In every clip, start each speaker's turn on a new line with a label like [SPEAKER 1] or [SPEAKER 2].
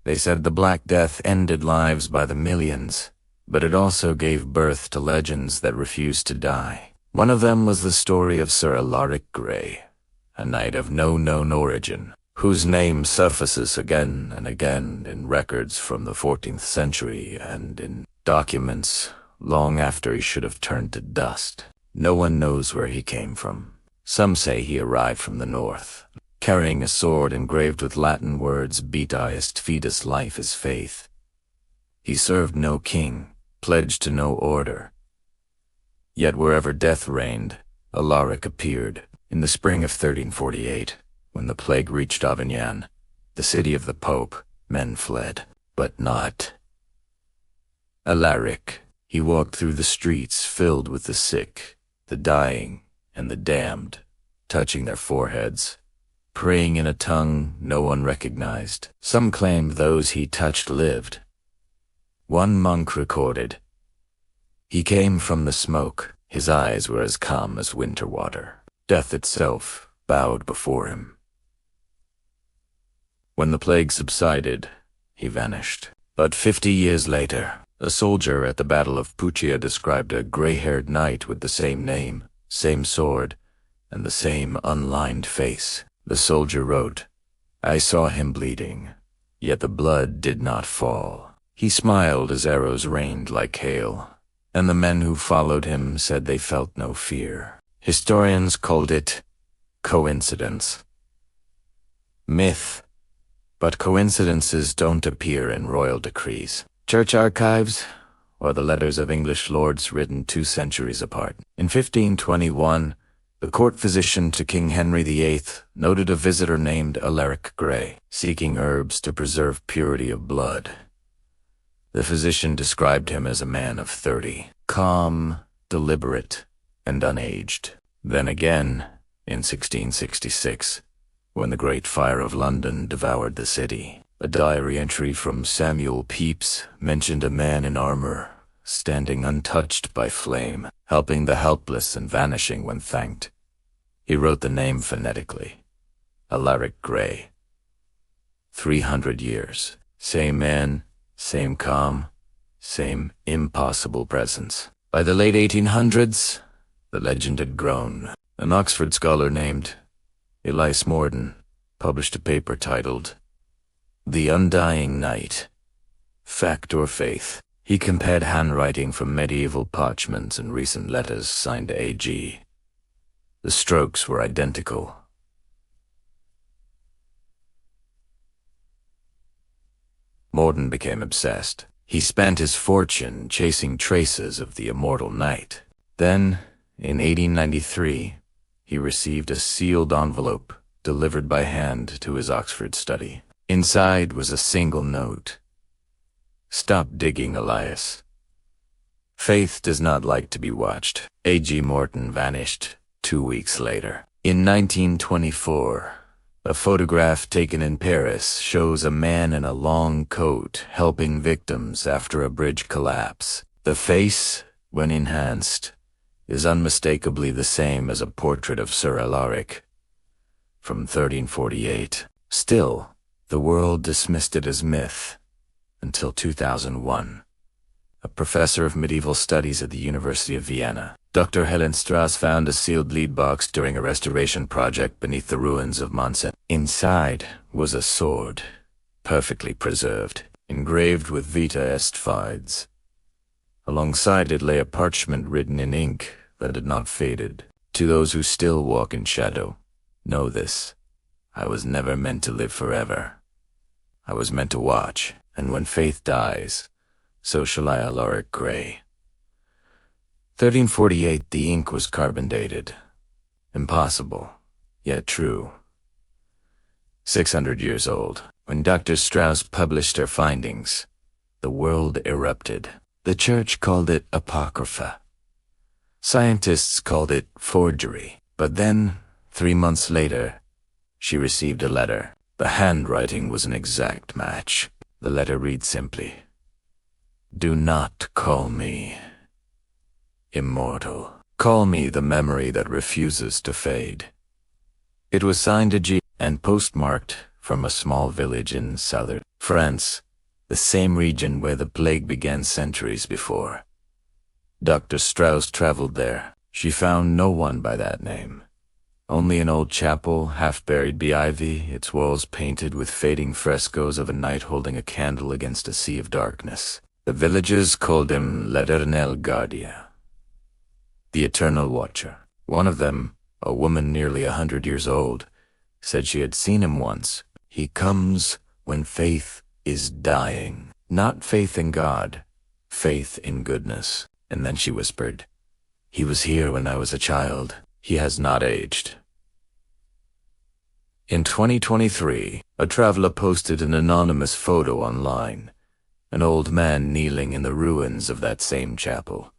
[SPEAKER 1] They said the Black Death ended lives by the millions, but it also gave birth to legends that refused to die. One of them was the story of Sir Alaric Grey, a knight of no known origin, whose name surfaces again and again in records from the 14th century and in documents long after he should have turned to dust. No one knows where he came from. Some say he arrived from the north, carrying a sword engraved with Latin words Vita est Fides, life is faith. He served no king, pledged to no order. Yet wherever death reigned, Alaric appeared. In the spring of 1348, when the plague reached Avignon, the city of the Pope, men fled, but not Alaric. He walked through the streets filled with the sick, the dying, and the damned, touching their foreheads, praying in a tongue no one recognized. Some claimed those he touched lived. One monk recorded, "He came from the smoke. His eyes were as calm as winter water. Death itself bowed before him." When the plague subsided, he vanished. But 50 years later, a soldier at the Battle of Puccia described a gray-haired knight with the same name, same sword, and the same unlined face. The soldier wrote, "I saw him bleeding, yet the blood did not fall. He smiled as arrows rained like hail, and the men who followed him said they felt no fear." Historians called it coincidence. Myth. But coincidences don't appear in royal decrees, church archives, or the letters of English lords written 2 centuries apart. In 1521, the court physician to King Henry VIII noted a visitor named Alaric Grey, seeking herbs to preserve purity of blood. The physician described him as a man of 30, calm, deliberate, and unaged. Then again, in 1666, when the Great Fire of London devoured the city, a diary entry from Samuel Pepys mentioned a man in armor, standing untouched by flame, helping the helpless and vanishing when thanked. He wrote the name phonetically, Alaric Grey. 300 years, same man, same calm, same impossible presence. By the late 1800s, the legend had grown. An Oxford scholar named Elias Morden published a paper titled The Undying Knight, Fact or Faith. He compared handwriting from medieval parchments and recent letters signed A.G. The strokes were identical. Morden became obsessed. He spent his fortune chasing traces of the immortal knight. Then, in 1893, he received a sealed envelope delivered by hand to his Oxford study. Inside was a single note. "Stop digging, Elias. Faith does not like to be watched." A.G. Morton vanished 2 weeks later. In 1924, a photograph taken in Paris shows a man in a long coat helping victims after a bridge collapse. The face, when enhanced, is unmistakably the same as a portrait of Sir Alaric from 1348. Still, the world dismissed it as myth until 2001. A professor of medieval studies at the University of Vienna, Dr. Helen Strauss, found a sealed lead box during a restoration project beneath the ruins of Montclair. Inside was a sword, perfectly preserved, engraved with Vita est Fides. Alongside it lay a parchment written in ink that had not faded. "To those who still walk in shadow, know this. I was never meant to live forever. I was meant to watch, and when faith dies, so shall I, Alaric Grey." 1348, the ink was carbon dated. Impossible, yet true. 600 years old. When Dr. Strauss published her findings, the world erupted. The church called it apocrypha. Scientists called it forgery. But then, 3 months later, she received a letter. The handwriting was an exact match. The letter read simply, "Do not call me immortal. Call me the memory that refuses to fade." It was signed a G and postmarked from a small village in southern France, the same region where the plague began centuries before. Dr. Strauss traveled there. She found no one by that name. Only an old chapel, half-buried by ivy, its walls painted with fading frescoes of a knight holding a candle against a sea of darkness. The villagers called him l'Eternel Gardien, the Eternal Watcher. One of them, a woman nearly 100 years old, said she had seen him once. He comes when faith is dying. Not faith in God, faith in goodness. And then she whispered, "He was here when I was a child. He has not aged." In 2023, a traveler posted an anonymous photo online. An old man kneeling in the ruins of that same chapel,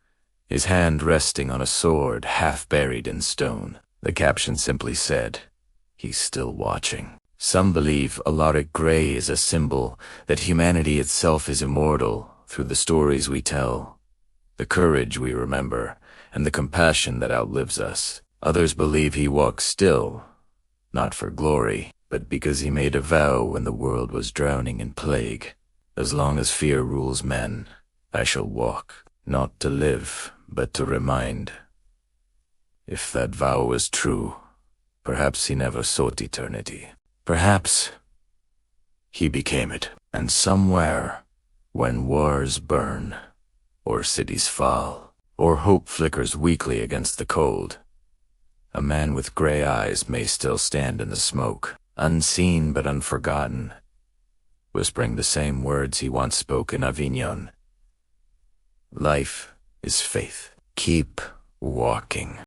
[SPEAKER 1] his hand resting on a sword half buried in stone. The caption simply said, "He's still watching." Some believe Alaric Grey is a symbol that humanity itself is immortal through the stories we tell, the courage we remember, and the compassion that outlives us. Others believe he walks still, not for glory, but because he made a vow when the world was drowning in plague. As long as fear rules men, I shall walk, not to live, but to remind. If that vow was true, perhaps he never sought eternity. Perhaps he became it. And somewhere, when wars burn, or cities fall, or hope flickers weakly against the cold, a man with gray eyes may still stand in the smoke, unseen but unforgotten, whispering the same words he once spoke in Avignon. Life is faith. Keep walking.